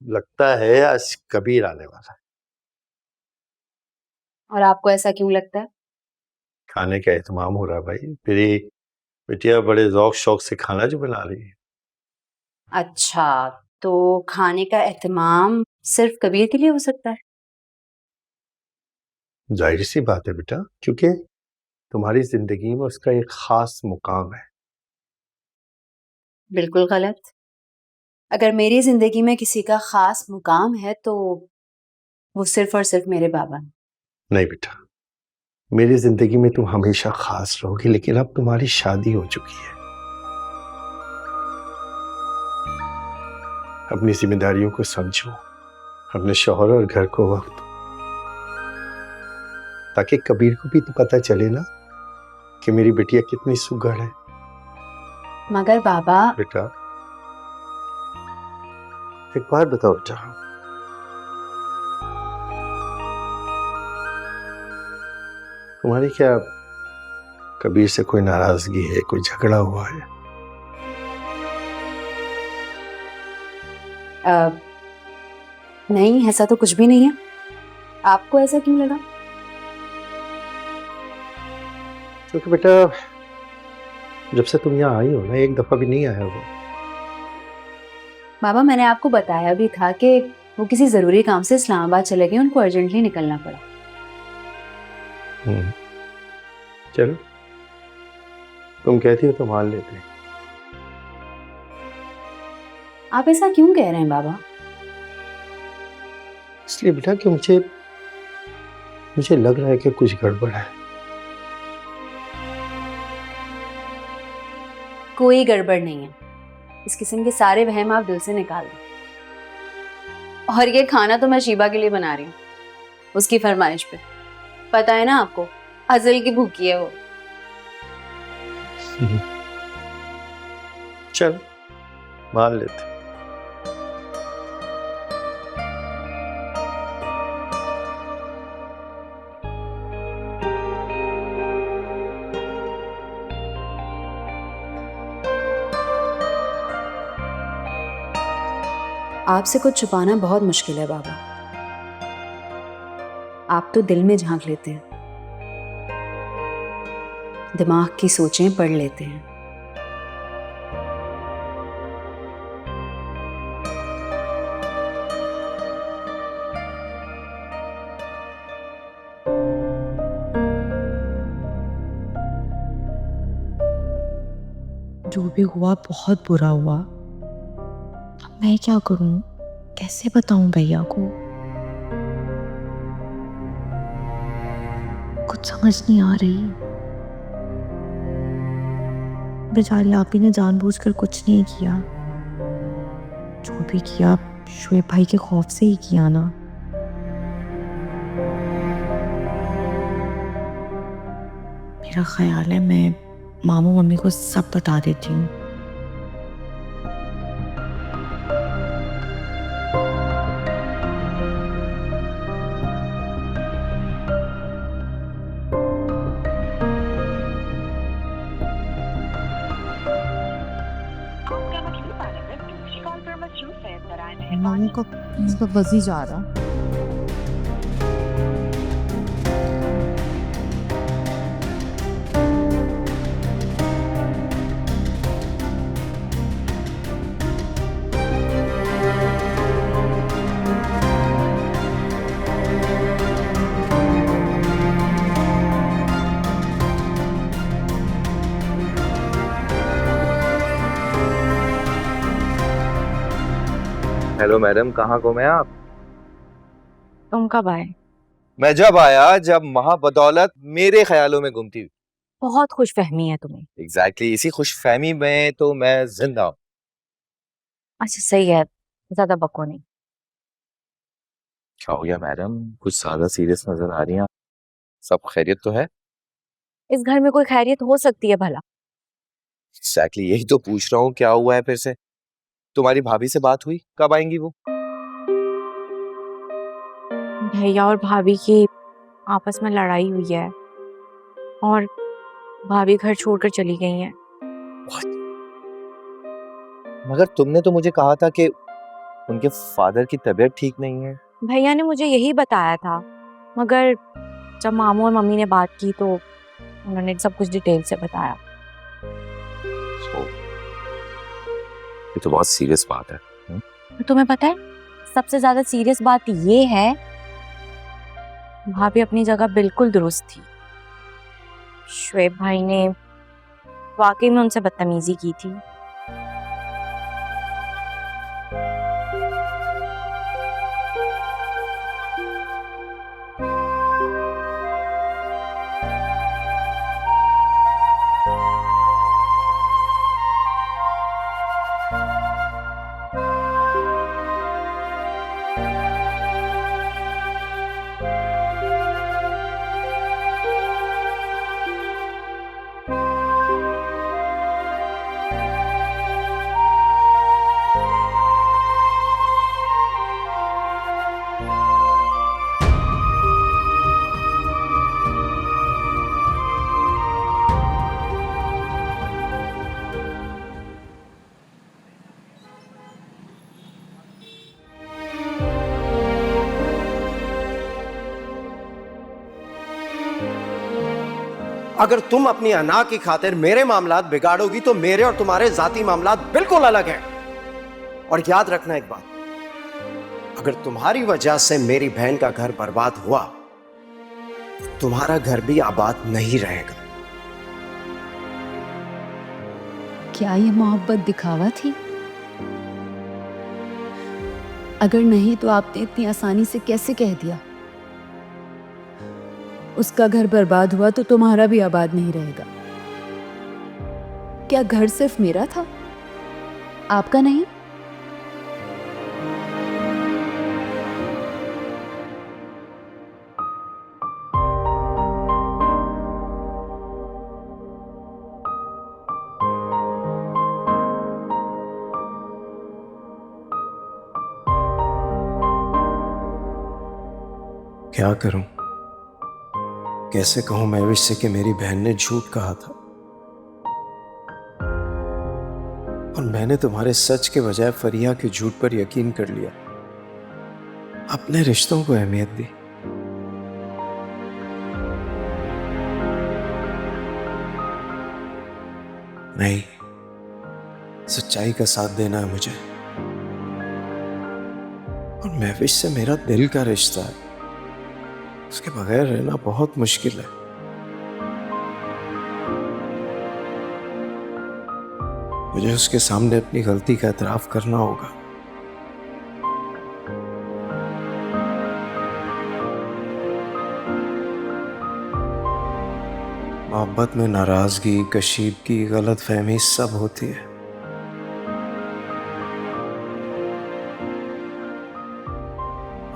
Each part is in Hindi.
लगता है आज कबीर आने वाला है। और आपको ऐसा क्यों लगता है? खाने का एहतमाम हो रहा है भाई। मेरी बिटिया बड़े ज़ौक शौक से खाना जो बना रही है। अच्छा, तो खाने का एहतमाम सिर्फ कबीर के लिए हो सकता है? जाहिर सी बात है बेटा, क्योंकि तुम्हारी जिंदगी में उसका एक खास मुकाम है। बिल्कुल गलत। अगर मेरी जिंदगी में किसी का खास मुकाम है तो वो सिर्फ और सिर्फ मेरे बाबा हैं। नहीं बेटा, मेरी जिंदगी में तुम हमेशा खास रहोगी, लेकिन अब तुम्हारी शादी हो चुकी है। अपनी जिम्मेदारियों को समझो, अपने शौहर और घर को वक्त दो, ताकि कबीर को भी तो पता चले ना कि मेरी बिटिया कितनी सुघड़ है। मगर बाबा, बेटा एक बात बताओ बेटा, तुम्हारी क्या कबीर से कोई नाराजगी है, कोई झगड़ा हुआ है? अ, नहीं, ऐसा तो कुछ भी नहीं है। आपको ऐसा क्यों लगा? क्योंकि बेटा जब से तुम यहाँ आई हो ना, एक दफा भी नहीं आया वो। बाबा, मैंने आपको बताया भी था कि वो किसी जरूरी काम से इस्लामाबाद चले गए, उनको अर्जेंटली निकलना पड़ा। चलो, तुम कहती हो तो मान लेते हैं। आप ऐसा क्यों कह रहे हैं बाबा? इसलिए बेटा कि मुझे मुझे लग रहा है कि कुछ गड़बड़ है। कोई गड़बड़ नहीं है। इस किस्म के सारे वहम आप दिल से निकाल दें। और ये खाना तो मैं शीबा के लिए बना रही हूँ, उसकी फरमाइश पे। पता है ना आपको, अजल की भूखी है वो। चल मान लेते। आपसे कुछ छुपाना बहुत मुश्किल है बाबा। आप तो दिल में झांक लेते हैं, दिमाग की सोचें पढ़ लेते हैं। जो भी हुआ बहुत बुरा हुआ। अब मैं क्या करूं? कैसे बताऊं भैया को? कुछ समझ नहीं आ रही। बेचारी आप ही ने जानबूझकर कुछ नहीं किया। जो भी किया शोएब भाई के खौफ से ही किया ना। मेरा ख्याल है मैं मामू मम्मी को सब बता देती हूँ। मामू का बस ही जा रहा। हेलो मैडम, कहाँ गुम है आप? तुम कब आए? मैं जब आया जब महाबदौलत मेरे ख्यालों में गुम थी। बहुत खुशफहमी है तुम्हें। एग्जैक्टली इसी खुशफहमी में तो मैं जिंदा हूँ। अच्छा सही है, ज्यादा बको नहीं। क्या हो गया मैडम, कुछ ज्यादा सीरियस नजर आ रही हैं आप। सब खैरियत तो है? इस घर में कोई खैरियत हो सकती है भला? एग्जैक्टली यही तो पूछ रहा हूँ, क्या हुआ है फिर से? तुम्हारी भाभी से बात हुई? कब आएंगी वो? भैया और भाभी की आपस में लड़ाई हुई है और भाभी घर छोड़कर चली गई हैं। What? मगर तुमने तो मुझे कहा था कि उनके फादर की तबीयत ठीक नहीं है। भैया ने मुझे यही बताया था, मगर जब मामू और मम्मी ने बात की तो उन्होंने सब कुछ डिटेल से बताया। ये तो बहुत सीरियस बात है। तुम्हें पता है सबसे ज्यादा सीरियस बात ये है, भाभी अपनी जगह बिल्कुल दुरुस्त थी। शुएब भाई ने वाकई में उनसे बदतमीजी की थी। अगर तुम अपनी अना की खातिर मेरे मामलात बिगाड़ोगी तो मेरे और तुम्हारे जाती मामलात बिल्कुल अलग हैं। और याद रखना एक बात, अगर तुम्हारी वजह से मेरी बहन का घर बर्बाद हुआ तो तुम्हारा घर भी आबाद नहीं रहेगा। क्या ये मोहब्बत दिखावा थी? अगर नहीं तो आपने इतनी आसानी से कैसे कह दिया? उसका घर बर्बाद हुआ तो तुम्हारा भी आबाद नहीं रहेगा। क्या घर सिर्फ मेरा था, आपका नहीं? क्या करूं, कैसे कहूं महविश से कि मेरी बहन ने झूठ कहा था और मैंने तुम्हारे सच के बजाय फरिया के झूठ पर यकीन कर लिया, अपने रिश्तों को अहमियत दी। नहीं, सच्चाई का साथ देना है मुझे, और महविश से मेरा दिल का रिश्ता है, उसके बगैर रहना बहुत मुश्किल है। मुझे उसके सामने अपनी गलती का एतराफ करना होगा। मोहब्बत में नाराजगी, कशीदगी, गलतफहमी सब होती है,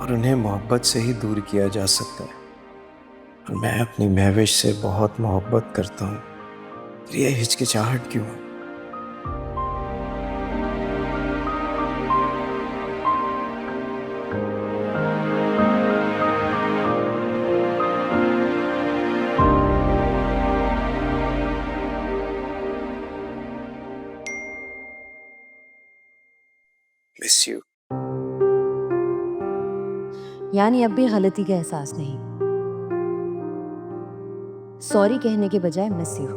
और उन्हें मोहब्बत से ही दूर किया जा सकता है। और मैं अपनी महविश से बहुत मोहब्बत करता हूँ, फिर ये हिचकिचाहट क्यों है? Miss you. यानी अब भी गलती का एहसास नहीं, सॉरी कहने के बजाय मिस यू।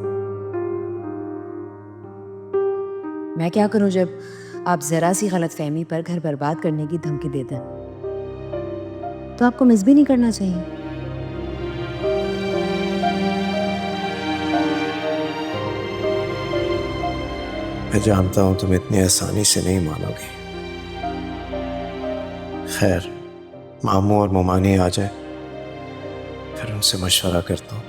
मैं क्या करूं जब आप जरा सी गलतफहमी पर घर बर्बाद करने की धमकी देते हैं? तो आपको मिस भी नहीं करना चाहिए। मैं जानता हूं तुम इतनी आसानी से नहीं मानोगे। खैर, मामू और मोमानी आ जाए, फिर उनसे मशवरा करता हूं।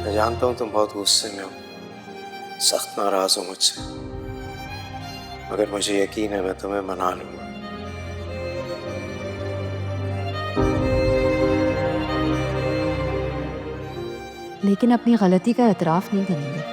मैं जानता हूं तुम बहुत गुस्से में हो, सख्त नाराज हो मुझसे, मगर मुझे यकीन है मैं तुम्हें मना लूंगा। लेकिन अपनी गलती का एतराफ़ नहीं करेंगे।